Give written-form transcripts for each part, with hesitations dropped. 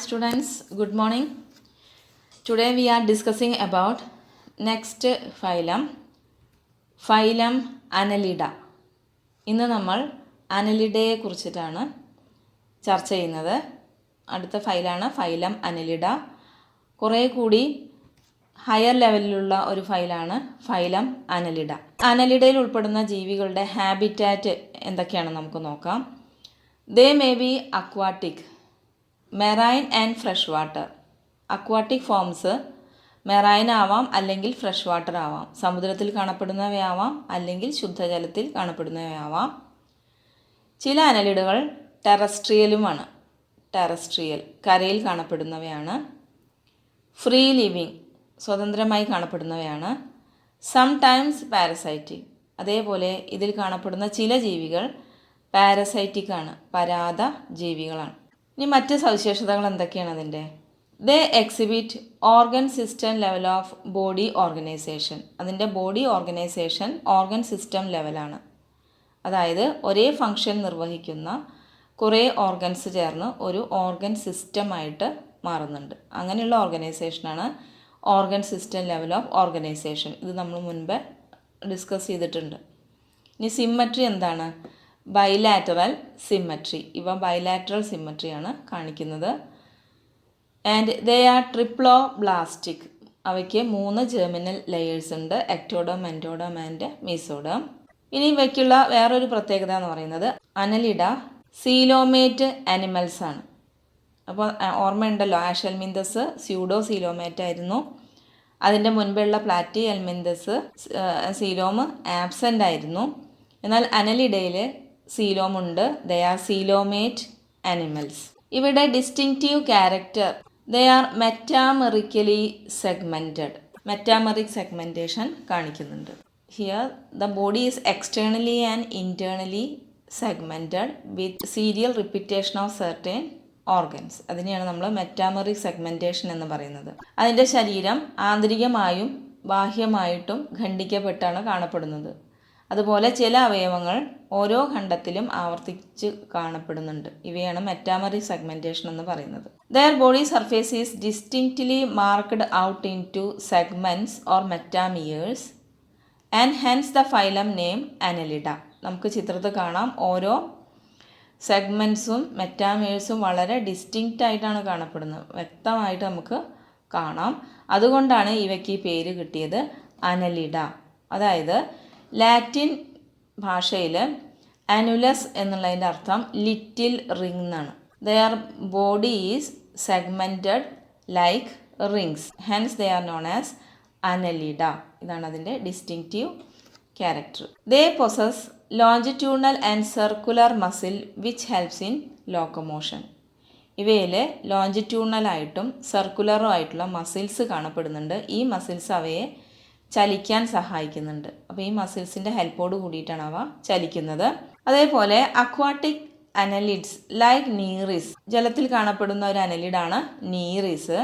students, good morning. Today we are discussing about next phylum, phylum Annelida. ഇന്ന് നമ്മൾ അനലിഡയെ കുറിച്ചിട്ടാണ് ചർച്ച ചെയ്യുന്നത്. അടുത്ത ഫൈലാണ് ഫൈലം അനലിഡ. കുറേ കൂടി ഹയർ ലെവലിലുള്ള ഒരു ഫൈലാണ് ഫൈലം അനലിഡ. അനലിഡയിൽ ഉൾപ്പെടുന്ന ജീവികളുടെ ഹാബിറ്റാറ്റ് എന്തൊക്കെയാണെന്ന് നമുക്ക് നോക്കാം. They may be aquatic, marine and fresh water. Aquatic forms marine ആവാം, അല്ലെങ്കിൽ ഫ്രഷ് വാട്ടർ ആവാം. സമുദ്രത്തിൽ കാണപ്പെടുന്നവയാവാം, അല്ലെങ്കിൽ ശുദ്ധജലത്തിൽ കാണപ്പെടുന്നവയാവാം. ചില അനലിഡുകൾ ടെറസ്ട്രിയലുമാണ്. ടെറസ്ട്രിയൽ കരയിൽ കാണപ്പെടുന്നവയാണ്. ഫ്രീ ലിവിങ് സ്വതന്ത്രമായി കാണപ്പെടുന്നവയാണ്. സംടൈംസ് പാരസൈറ്റിക്, അതേപോലെ ഇതിൽ കാണപ്പെടുന്ന ചില ജീവികൾ പാരസൈറ്റിക് ആണ്, പരാത ജീവികളാണ്. ഇനി മറ്റ് സവിശേഷതകൾ എന്തൊക്കെയാണ് അതിൻ്റെ? They exhibit organ system level of body organisation. അതിൻ്റെ ബോഡി ഓർഗനൈസേഷൻ ഓർഗൻ സിസ്റ്റം ലെവലാണ്. അതായത് ഒരേ ഫങ്ഷൻ നിർവഹിക്കുന്ന കുറേ ഓർഗൻസ് ചേർന്ന് ഒരു ഓർഗൻ സിസ്റ്റമായിട്ട് മാറുന്നുണ്ട്. അങ്ങനെയുള്ള ഓർഗനൈസേഷനാണ് organ system level of organisation. ഇത് നമ്മൾ മുൻപ് ഡിസ്കസ് ചെയ്തിട്ടുണ്ട്. ഇനി സിമ്മട്രി എന്താണ്? Bilateral symmetry. ഇവ ബൈലാറ്ററൽ സിമ്മട്രിയാണ് കാണിക്കുന്നത്. And they are triploblastic. അവയ്ക്ക് 3 ജെർമിനൽ ലെയേഴ്സ് ഉണ്ട്, എക്ടോഡം, എൻഡോഡം ആൻഡ് മീസോഡം. ഇനി ഇവയ്ക്കുള്ള വേറൊരു പ്രത്യേകത എന്ന് പറയുന്നത് അനലിഡ സീലോമേറ്റ് ആനിമൽസ് ആണ്. അപ്പോൾ ഓർമ്മയുണ്ടല്ലോ, ആഷൽമിന്തസ് സ്യൂഡോ സീലോമേറ്റ് ആയിരുന്നു. അതിൻ്റെ മുൻപുള്ള പ്ലാറ്റി എൽമിന്തസ് സീലോം ആബ്സെൻ്റ് ആയിരുന്നു. എന്നാൽ അനലിഡയിൽ സീലോമുണ്ട്. ദേ ആർ സീലോമേറ്റ് ആനിമൽസ്. ഇവിടെ distinctive character, they are metamerically segmented. Metameric segmentation കാണിക്കുന്നുണ്ട്. Here the body is externally and internally segmented with serial repetition of certain organs. അതിനെയാണ് നമ്മൾ മെറ്റാമെറിക് സെഗ്മെൻറ്റേഷൻ എന്ന് പറയുന്നത്. അതിൻ്റെ ശരീരം ആന്തരികമായും ബാഹ്യമായിട്ടും ഖണ്ഡിക്കപ്പെട്ടാണ് കാണപ്പെടുന്നത്. അതുപോലെ ചില അവയവങ്ങൾ ഓരോ ഖണ്ഡത്തിലും ആവർത്തിച്ച് കാണപ്പെടുന്നുണ്ട്. ഇവയാണ് മെറ്റാമെറിക് സെഗ്മെൻറ്റേഷൻ എന്ന് പറയുന്നത്. Their body surface is distinctly marked out into segments or metameres and hence the phylum name Annelida. നമുക്ക് ചിത്രത്തിൽ കാണാം, ഓരോ സെഗ്മെൻറ്റ്സും മെറ്റാമിയേഴ്സും വളരെ ഡിസ്റ്റിങ്ക്റ്റ് ആയിട്ടാണ് കാണപ്പെടുന്നത്. വ്യക്തമായിട്ട് നമുക്ക് കാണാം. അതുകൊണ്ടാണ് ഇവയ്ക്ക് ഈ പേര് കിട്ടിയത് അനലിഡ. അതായത് ലാറ്റിൻ ഭാഷയിൽ അനുലസ് എന്നുള്ളതിൻ്റെ അർത്ഥം ലിറ്റിൽ റിംഗ് എന്നാണ്. There body is segmented like rings, hence they are known as annelida. ഇതാണ് അതിൻ്റെ distinctive character. They possess longitudinal and circular muscle which helps in locomotion. ഇവയിൽ ലോഞ്ചിറ്റ്യൂണലായിട്ടും സർക്കുലറും ആയിട്ടുള്ള മസിൽസ് കാണപ്പെടുന്നുണ്ട്. ഈ മസിൽസ് അവയെ ചലിക്കാൻ സഹായിക്കുന്നുണ്ട്. അപ്പോൾ ഈ മസിൽസിൻ്റെ ഹെൽപ്പോട് കൂടിയിട്ടാണ് അവ ചലിക്കുന്നത്. അതേപോലെ അക്വാട്ടിക് അനലിഡ്സ് ലൈക്ക് നീറിസ്, ജലത്തിൽ കാണപ്പെടുന്ന ഒരു അനലിഡാണ് Nereis.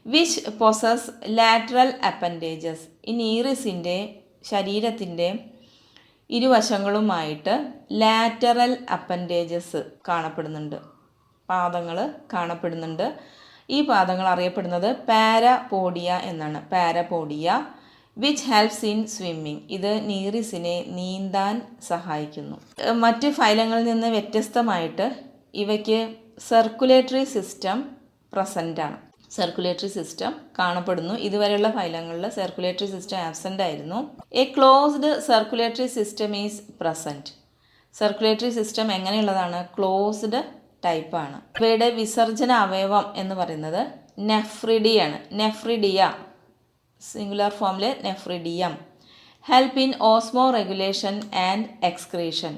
Which possess lateral appendages. ഈ നീറിസിൻ്റെ ശരീരത്തിൻ്റെ ഇരുവശങ്ങളുമായിട്ട് ലാറ്ററൽ അപ്പൻഡേജസ് കാണപ്പെടുന്നുണ്ട്, പാദങ്ങൾ കാണപ്പെടുന്നുണ്ട്. ഈ പാദങ്ങൾ അറിയപ്പെടുന്നത് പാരപോഡിയ എന്നാണ്. Parapodia which helps in swimming. ഇത് നീറിസിനെ നീന്താൻ സഹായിക്കുന്നു. മറ്റ് ഫൈലങ്ങളിൽ നിന്ന് വ്യത്യസ്തമായിട്ട് ഇവയ്ക്ക് സർക്കുലേറ്ററി സിസ്റ്റം പ്രസൻ്റാണ്. സർക്കുലേറ്ററി സിസ്റ്റം കാണപ്പെടുന്നു. ഇതുവരെയുള്ള ഫൈലങ്ങളിൽ സർക്കുലേറ്ററി സിസ്റ്റം ആബ്സെൻ്റ് ആയിരുന്നു. A closed circulatory system is present. Circulatory system എങ്ങനെയുള്ളതാണ്? ക്ലോസ്ഡ് ടൈപ്പാണ്. ഇവയുടെ വിസർജന അവയവം എന്ന് പറയുന്നത് നെഫ്രിഡിയാണ്. നെഫ്രിഡിയ സിംഗുലർ ഫോമിൽ nephridium. Help in osmoregulation and excretion.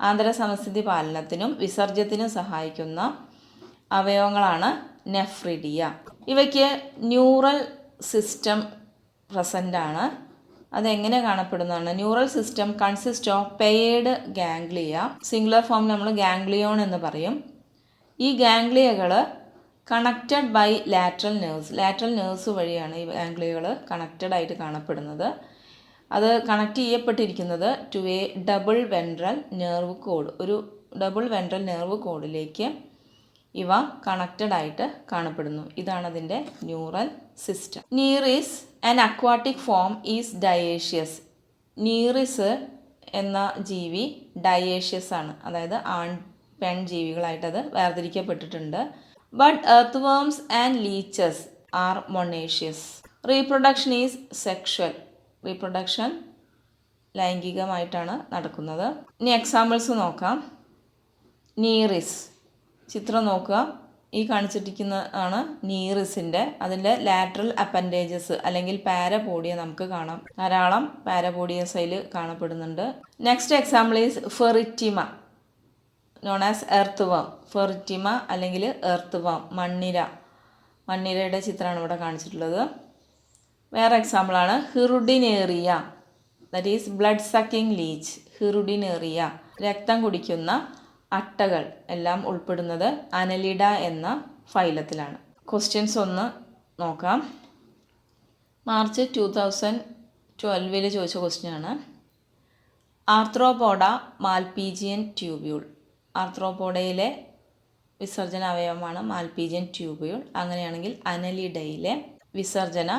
ആന്തര സമസ്ഥിതി പാലനത്തിനും വിസർജ്യത്തിനും സഹായിക്കുന്ന അവയവങ്ങളാണ് നെഫ്രിഡിയ. ഇവയ്ക്ക് ന്യൂറൽ സിസ്റ്റം പ്രസൻ്റാണ്. അതെങ്ങനെ കാണപ്പെടുന്നതാണ്? Neural system consist of paired ganglia. Singular ഫോമിൽ നമ്മൾ ഗാംഗ്ലിയോൺ എന്ന് പറയും. ഈ ഗാംഗ്ലിയകൾ connected by lateral nerves. Lateral nerves വഴിയാണ് ഈ ഗാംഗ്ലിയകൾ കണക്റ്റഡ് ആയിട്ട് കാണപ്പെടുന്നത്. അത് കണക്ട് ചെയ്യപ്പെട്ടിരിക്കുന്നത് to a double ventral nerve cord. ഒരു ഡബിൾ വെൻട്രൽ നെർവ് കോഡിലേക്ക് ഇവ കണക്റ്റഡ് ആയിട്ട് കാണപ്പെടുന്നു. ഇതാണ് അതിൻ്റെ neural system. Nereis an aquatic form is dioecious. Nereis എന്ന ജീവി ഡയേഷ്യസ് ആണ്, അതായത് ആൺ പെൺ ജീവികളായിട്ടത് വേർതിരിക്കപ്പെട്ടിട്ടുണ്ട്. But earthworms and leeches are monoecious. Reproduction is sexual. Reproduction ലൈംഗികമായിട്ടാണ് നടക്കുന്നത്. ഇനി എക്സാമ്പിൾസ് നോക്കാം. നീറിസ് ചിത്രം നോക്കുക. ഈ കാണിച്ചിരിക്കുന്ന ആണ് നീറിസിൻ്റെ. അതിൻ്റെ ലാറ്ററൽ അപ്പൻഡേജസ് അല്ലെങ്കിൽ പാരപോഡിയ നമുക്ക് കാണാം. ധാരാളം പാരപോഡിയസ് അതിൽ കാണപ്പെടുന്നുണ്ട്. Next example is Pheretima, known as earthworm. Pheretima അല്ലെങ്കിൽ എർത്ത് വേം, മണ്ണിരയുടെ ചിത്രമാണ് ഇവിടെ കാണിച്ചിട്ടുള്ളത്. വേറെ എക്സാമ്പിളാണ് Hirudinaria, that is blood sucking leech. Hirudinaria രക്തം കുടിക്കുന്ന അട്ടകൾ എല്ലാം ഉൾപ്പെടുന്നത് അനലിഡ എന്ന ഫൈലത്തിലാണ്. ക്വസ്റ്റ്യൻസ് ഒന്ന് നോക്കാം. മാർച്ച് 2012 ചോദിച്ച ക്വസ്റ്റ്യനാണ്. Arthropoda Malpighian tubule. ആർത്രോപോഡയിലെ വിസർജന അവയവമാണ് മാൽപീജിയൻ ട്യൂബ്യൂൾ. അങ്ങനെയാണെങ്കിൽ അനലിഡയിലെ വിസർജന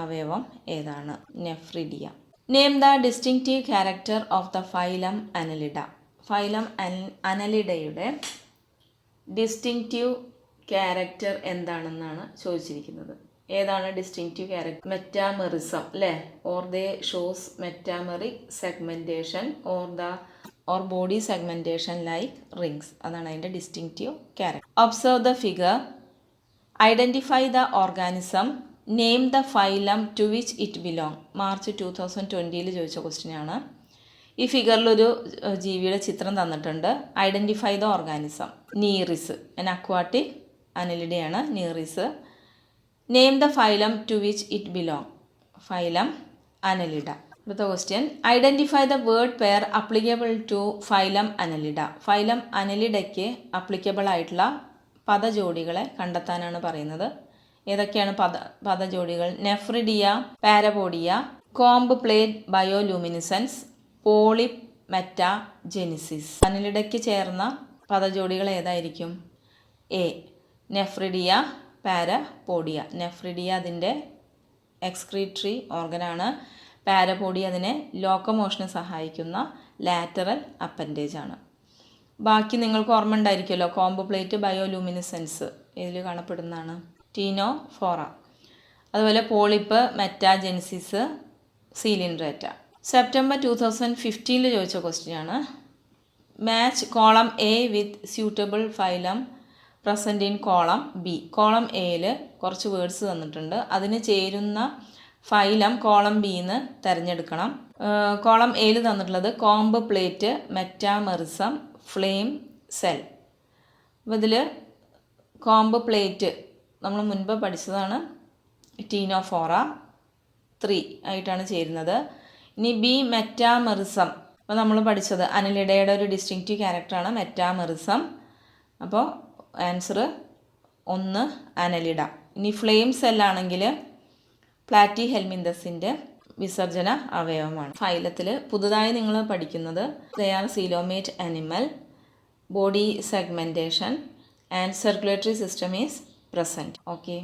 അവയവം ഏതാണ്? Nephridia. Name the distinctive character of the phylum Annelida. Phylum അനലിഡയുടെ ഡിസ്റ്റിങ്റ്റീവ് ക്യാരക്ടർ എന്താണെന്നാണ് ചോദിച്ചിരിക്കുന്നത്. ഏതാണ് ഡിസ്റ്റിങ്റ്റീവ് ക്യാരക്ടർ? മെറ്റാമെറിസം അല്ലേ? Or they shows metameric segmentation or body segmentation like rings. അതാണ് അതിൻ്റെ distinctive character. Observe the figure, identify the organism, name the phylum to which it belong. March 2020 ചോദിച്ച ക്വസ്റ്റ്യനാണ്. ഈ ഫിഗറിലൊരു ജീവിയുടെ ചിത്രം തന്നിട്ടുണ്ട്. Identify the organism. Nereis, an aquatic അനലിഡയാണ് Nereis. Name the phylum to which it belong. Phylum Annelida. അടുത്ത question, identify the word pair applicable to phylum Annelida. Phylum അനലിഡയ്ക്ക് applicable ആയിട്ടുള്ള പദജോഡികളെ കണ്ടെത്താനാണ് പറയുന്നത്. ഏതൊക്കെയാണ് പദജോഡികൾ? Nephridia, parapodia, comb plate bioluminescence, polyp metagenesis. അനലിഡയ്ക്ക് ചേർന്ന പദജോഡികൾ ഏതായിരിക്കും? എ നെഫ്രിഡിയ, പാരപോഡിയ. നെഫ്രിഡിയ അതിൻ്റെ എക്സ്ക്രീറ്ററി ഓർഗനാണ്. പാരപോഡിയ അതിനെ ലോക്കോമോഷന് സഹായിക്കുന്ന ലാറ്ററൽ അപ്പൻഡേജ് ആണ്. ബാക്കി നിങ്ങൾക്ക് ഓർമ്മ ഉണ്ടായിരിക്കുമല്ലോ. കോംബ് പ്ലേറ്റ് ബയോലൂമിനിസൻസ് ഇതിൽ കാണപ്പെടുന്നതാണ്. ടീനോഫോറ. അതുപോലെ പോളിപ്പ് മെറ്റാജെനിസിസ്, സീലിൻഡ്രേറ്റ. സെപ്റ്റംബർ 2015 ചോദിച്ച ക്വസ്റ്റ്യനാണ്. Match column A with suitable phylum present in column B. Column എയിൽ കുറച്ച് വേർഡ്സ് തന്നിട്ടുണ്ട്. അതിന് ചേരുന്ന ഫൈലം കോളം ബിന്ന് തിരഞ്ഞെടുക്കണം. കോളം എയിൽ തന്നിട്ടുള്ളത് comb plate, metamerism, flame cell. അപ്പോൾ ഇതിൽ കോംബ് പ്ലേറ്റ് നമ്മൾ മുൻപ് പഠിച്ചതാണ്. ടീനോഫോറ 3 ആയിട്ടാണ് ചേരുന്നത്. ഇനി ബി മെറ്റാമെറിസം. അപ്പോൾ നമ്മൾ പഠിച്ചത് അനലിഡയുടെ ഒരു ഡിസ്റ്റിങ്റ്റീവ് ക്യാരക്ടറാണ് മെറ്റാമെറിസം. അപ്പോൾ ആൻസർ 1 അനലിഡ. ഇനി ഫ്ലെയിം സെല്ലാണെങ്കിൽ പ്ലാറ്റി ഹെൽമിന്തസിൻ്റെ വിസർജന അവയവമാണ്. ഫൈലത്തിൽ പുതുതായി നിങ്ങൾ പഠിക്കുന്നത് ദേ ആർ coelomate animal, body segmentation and circulatory system is present. Okay.